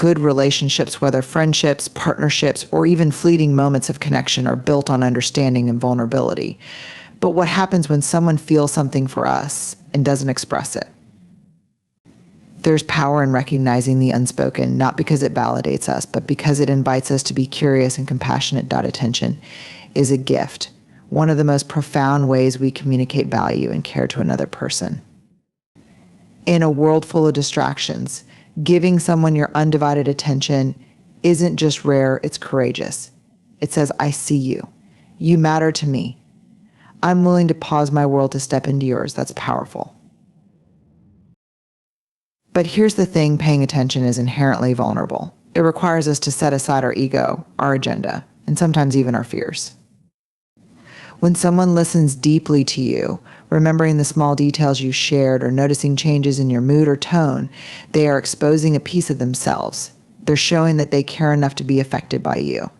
Good relationships, whether friendships, partnerships, or even fleeting moments of connection, are built on understanding and vulnerability. But what happens when someone feels something for us and doesn't express it? There's power in recognizing the unspoken, not because it validates us, but because it invites us to be curious and compassionate. Attention is a gift, one of the most profound ways we communicate value and care to another person. In a world full of distractions, giving someone your undivided attention isn't just rare, it's courageous. It says, I see you. You matter to me. I'm willing to pause my world to step into yours. That's powerful. But here's the thing, paying attention is inherently vulnerable. It requires us to set aside our ego, our agenda, and sometimes even our fears. When someone listens deeply to you, remembering the small details you shared or noticing changes in your mood or tone, they are exposing a piece of themselves. They're showing that they care enough to be affected by you.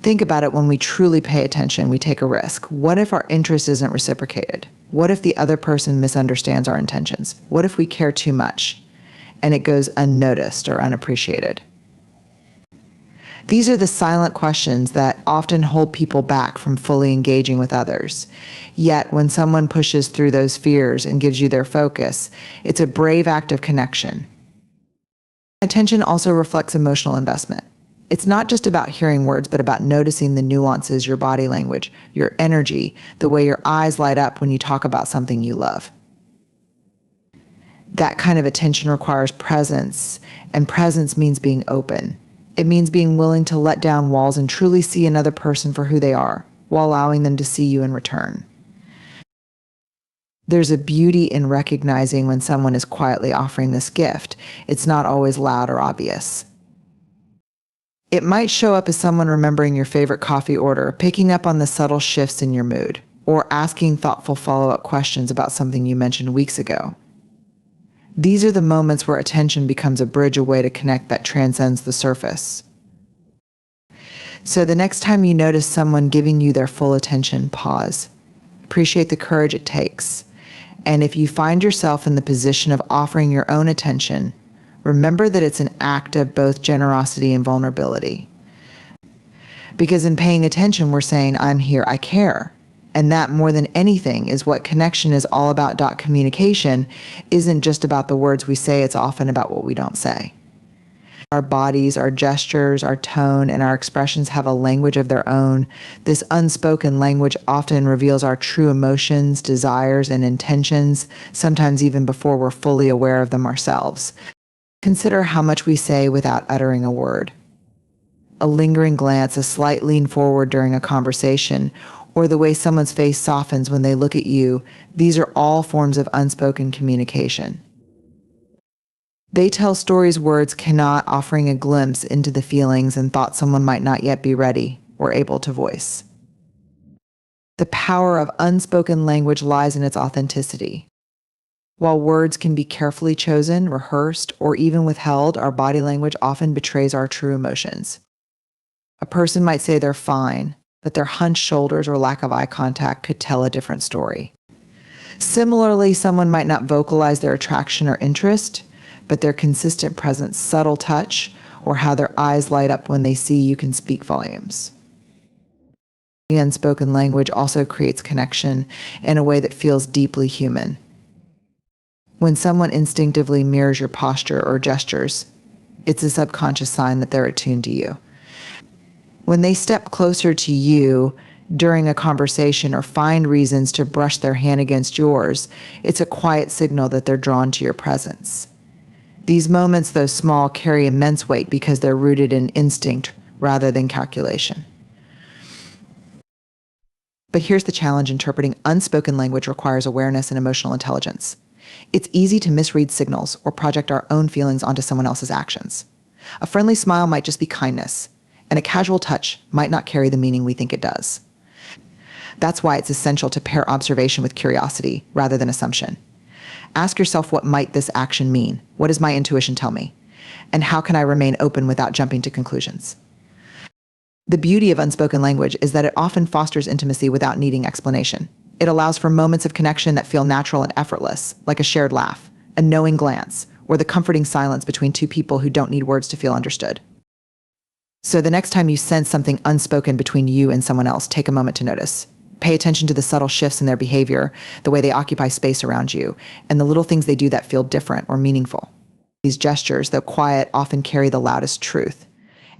Think about it. When we truly pay attention, we take a risk. What if our interest isn't reciprocated? What if the other person misunderstands our intentions? What if we care too much and it goes unnoticed or unappreciated? These are the silent questions that often hold people back from fully engaging with others. Yet, when someone pushes through those fears and gives you their focus, it's a brave act of connection. Attention also reflects emotional investment. It's not just about hearing words, but about noticing the nuances, your body language, your energy, the way your eyes light up when you talk about something you love. That kind of attention requires presence, and presence means being open. It means being willing to let down walls and truly see another person for who they are, while allowing them to see you in return. There's a beauty in recognizing when someone is quietly offering this gift. It's not always loud or obvious. It might show up as someone remembering your favorite coffee order, picking up on the subtle shifts in your mood, or asking thoughtful follow-up questions about something you mentioned weeks ago. These are the moments where attention becomes a bridge, a way to connect that transcends the surface. So the next time you notice someone giving you their full attention, pause. Appreciate the courage it takes. And if you find yourself in the position of offering your own attention, remember that it's an act of both generosity and vulnerability. Because in paying attention, we're saying, I'm here, I care. And that, more than anything, is what connection is all about. Communication isn't just about the words we say, it's often about what we don't say. Our bodies, our gestures, our tone, and our expressions have a language of their own. This unspoken language often reveals our true emotions, desires, and intentions, sometimes even before we're fully aware of them ourselves. Consider how much we say without uttering a word. A lingering glance, a slight lean forward during a conversation, or the way someone's face softens when they look at you, these are all forms of unspoken communication. They tell stories words cannot, offering a glimpse into the feelings and thoughts someone might not yet be ready or able to voice. The power of unspoken language lies in its authenticity. While words can be carefully chosen, rehearsed, or even withheld, our body language often betrays our true emotions. A person might say they're fine, but their hunched shoulders or lack of eye contact could tell a different story. Similarly, someone might not vocalize their attraction or interest, but their consistent presence, subtle touch, or how their eyes light up when they see you can speak volumes. The unspoken language also creates connection in a way that feels deeply human. When someone instinctively mirrors your posture or gestures, it's a subconscious sign that they're attuned to you. When they step closer to you during a conversation or find reasons to brush their hand against yours, it's a quiet signal that they're drawn to your presence. These moments, though small, carry immense weight because they're rooted in instinct rather than calculation. But here's the challenge: interpreting unspoken language requires awareness and emotional intelligence. It's easy to misread signals or project our own feelings onto someone else's actions. A friendly smile might just be kindness, and a casual touch might not carry the meaning we think it does. That's why it's essential to pair observation with curiosity rather than assumption. Ask yourself, what might this action mean? What does my intuition tell me? And how can I remain open without jumping to conclusions? The beauty of unspoken language is that it often fosters intimacy without needing explanation. It allows for moments of connection that feel natural and effortless, like a shared laugh, a knowing glance, or the comforting silence between two people who don't need words to feel understood. So the next time you sense something unspoken between you and someone else, take a moment to notice. Pay attention to the subtle shifts in their behavior, the way they occupy space around you, and the little things they do that feel different or meaningful. These gestures, though quiet, often carry the loudest truth.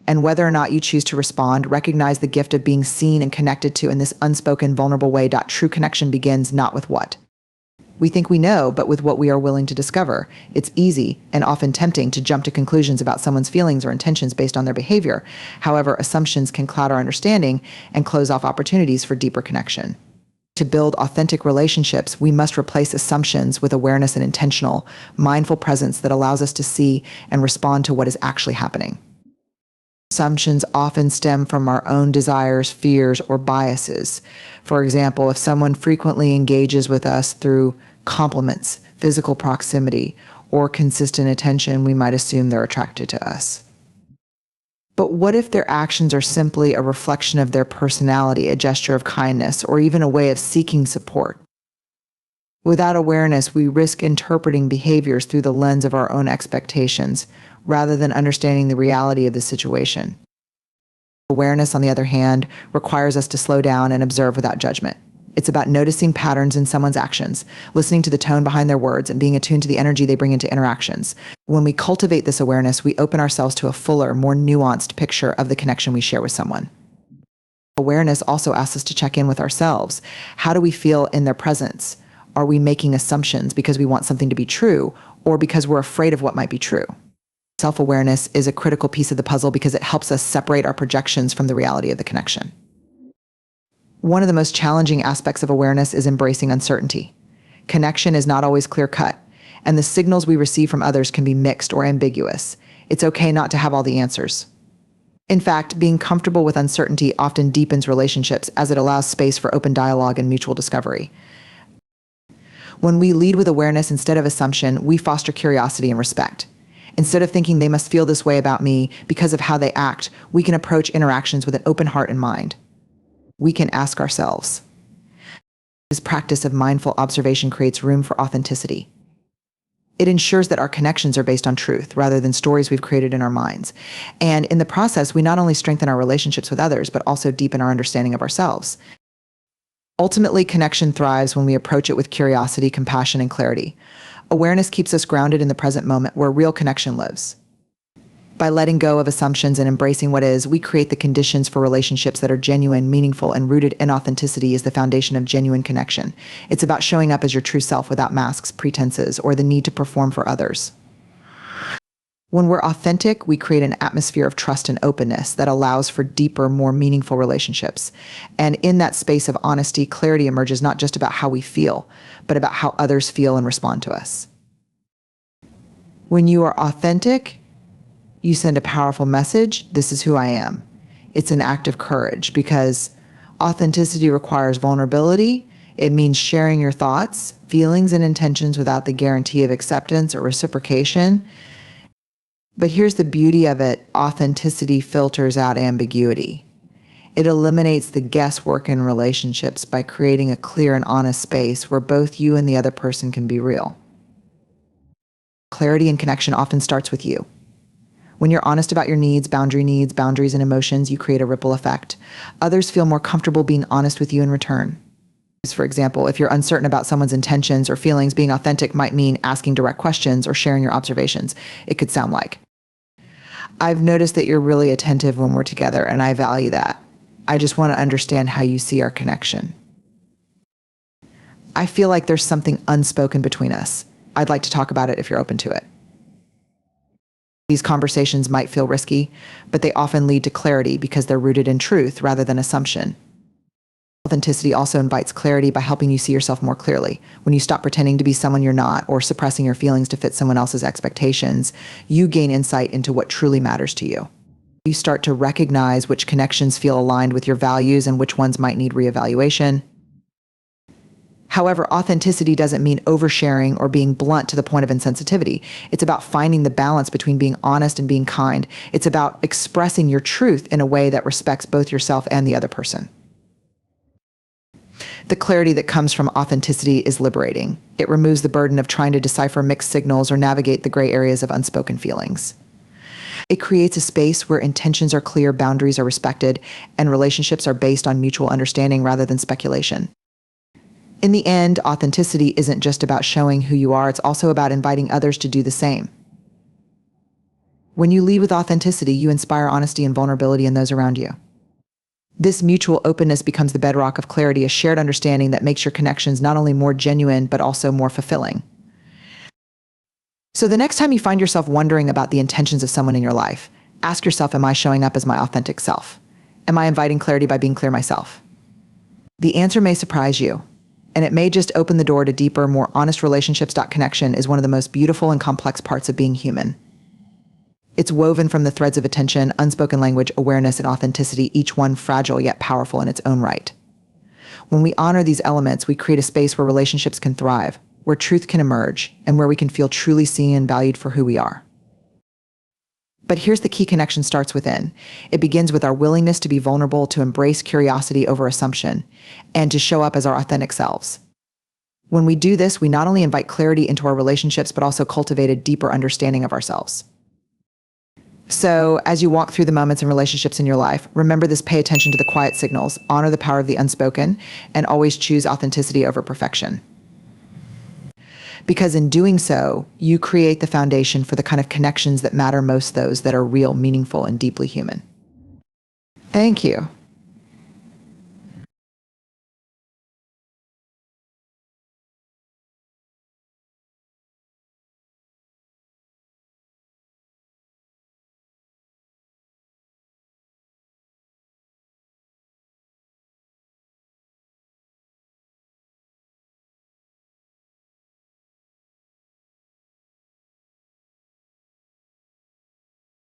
And whether or not you choose to respond, recognize the gift of being seen and connected to in this unspoken, vulnerable way. True connection begins not with what we think we know, but with what we are willing to discover. It's easy and often tempting to jump to conclusions about someone's feelings or intentions based on their behavior. However, assumptions can cloud our understanding and close off opportunities for deeper connection. To build authentic relationships, we must replace assumptions with awareness and intentional, mindful presence that allows us to see and respond to what is actually happening. Assumptions often stem from our own desires, fears, or biases. For example, if someone frequently engages with us through compliments, physical proximity, or consistent attention, we might assume they're attracted to us. But what if their actions are simply a reflection of their personality, a gesture of kindness, or even a way of seeking support? Without awareness, we risk interpreting behaviors through the lens of our own expectations, rather than understanding the reality of the situation. Awareness, on the other hand, requires us to slow down and observe without judgment. It's about noticing patterns in someone's actions, listening to the tone behind their words, and being attuned to the energy they bring into interactions. When we cultivate this awareness, we open ourselves to a fuller, more nuanced picture of the connection we share with someone. Awareness also asks us to check in with ourselves. How do we feel in their presence? Are we making assumptions because we want something to be true, or because we're afraid of what might be true? Self-awareness is a critical piece of the puzzle because it helps us separate our projections from the reality of the connection. One of the most challenging aspects of awareness is embracing uncertainty. Connection is not always clear-cut, and the signals we receive from others can be mixed or ambiguous. It's okay not to have all the answers. In fact, being comfortable with uncertainty often deepens relationships as it allows space for open dialogue and mutual discovery. When we lead with awareness instead of assumption, we foster curiosity and respect. Instead of thinking they must feel this way about me because of how they act, we can approach interactions with an open heart and mind. We can ask ourselves. This practice of mindful observation creates room for authenticity. It ensures that our connections are based on truth rather than stories we've created in our minds. And in the process, we not only strengthen our relationships with others, but also deepen our understanding of ourselves. Ultimately, connection thrives when we approach it with curiosity, compassion, and clarity. Awareness keeps us grounded in the present moment where real connection lives. By letting go of assumptions and embracing what is, we create the conditions for relationships that are genuine, meaningful, and rooted in authenticity is the foundation of genuine connection. It's about showing up as your true self without masks, pretenses, or the need to perform for others. When we're authentic, we create an atmosphere of trust and openness that allows for deeper, more meaningful relationships. And in that space of honesty, clarity emerges not just about how we feel, but about how others feel and respond to us. When you are authentic, you send a powerful message. This is who I am. It's an act of courage because authenticity requires vulnerability. It means sharing your thoughts, feelings, and intentions without the guarantee of acceptance or reciprocation. But here's the beauty of it. Authenticity filters out ambiguity. It eliminates the guesswork in relationships by creating a clear and honest space where both you and the other person can be real. Clarity and connection often starts with you. When you're honest about your needs, boundaries, and emotions, you create a ripple effect. Others feel more comfortable being honest with you in return. For example, if you're uncertain about someone's intentions or feelings, being authentic might mean asking direct questions or sharing your observations. It could sound like, I've noticed that you're really attentive when we're together, and I value that. I just want to understand how you see our connection. I feel like there's something unspoken between us. I'd like to talk about it if you're open to it. These conversations might feel risky, but they often lead to clarity because they're rooted in truth rather than assumption. Authenticity also invites clarity by helping you see yourself more clearly. When you stop pretending to be someone you're not or suppressing your feelings to fit someone else's expectations, you gain insight into what truly matters to you. You start to recognize which connections feel aligned with your values and which ones might need reevaluation. However, authenticity doesn't mean oversharing or being blunt to the point of insensitivity. It's about finding the balance between being honest and being kind. It's about expressing your truth in a way that respects both yourself and the other person. The clarity that comes from authenticity is liberating. It removes the burden of trying to decipher mixed signals or navigate the gray areas of unspoken feelings. It creates a space where intentions are clear, boundaries are respected, and relationships are based on mutual understanding rather than speculation. In the end, authenticity isn't just about showing who you are, it's also about inviting others to do the same. When you lead with authenticity, you inspire honesty and vulnerability in those around you. This mutual openness becomes the bedrock of clarity, a shared understanding that makes your connections not only more genuine, but also more fulfilling. So the next time you find yourself wondering about the intentions of someone in your life, ask yourself, am I showing up as my authentic self? Am I inviting clarity by being clear myself? The answer may surprise you, and it may just open the door to deeper, more honest relationships. Connection is one of the most beautiful and complex parts of being human. It's woven from the threads of attention, unspoken language, awareness, and authenticity, each one fragile yet powerful in its own right. When we honor these elements, we create a space where relationships can thrive, where truth can emerge, and where we can feel truly seen and valued for who we are. But here's the key: connection starts within. It begins with our willingness to be vulnerable, to embrace curiosity over assumption, and to show up as our authentic selves. When we do this, we not only invite clarity into our relationships, but also cultivate a deeper understanding of ourselves. So as you walk through the moments and relationships in your life, remember this: pay attention to the quiet signals, honor the power of the unspoken, and always choose authenticity over perfection. Because in doing so, you create the foundation for the kind of connections that matter most, those that are real, meaningful, and deeply human. Thank you.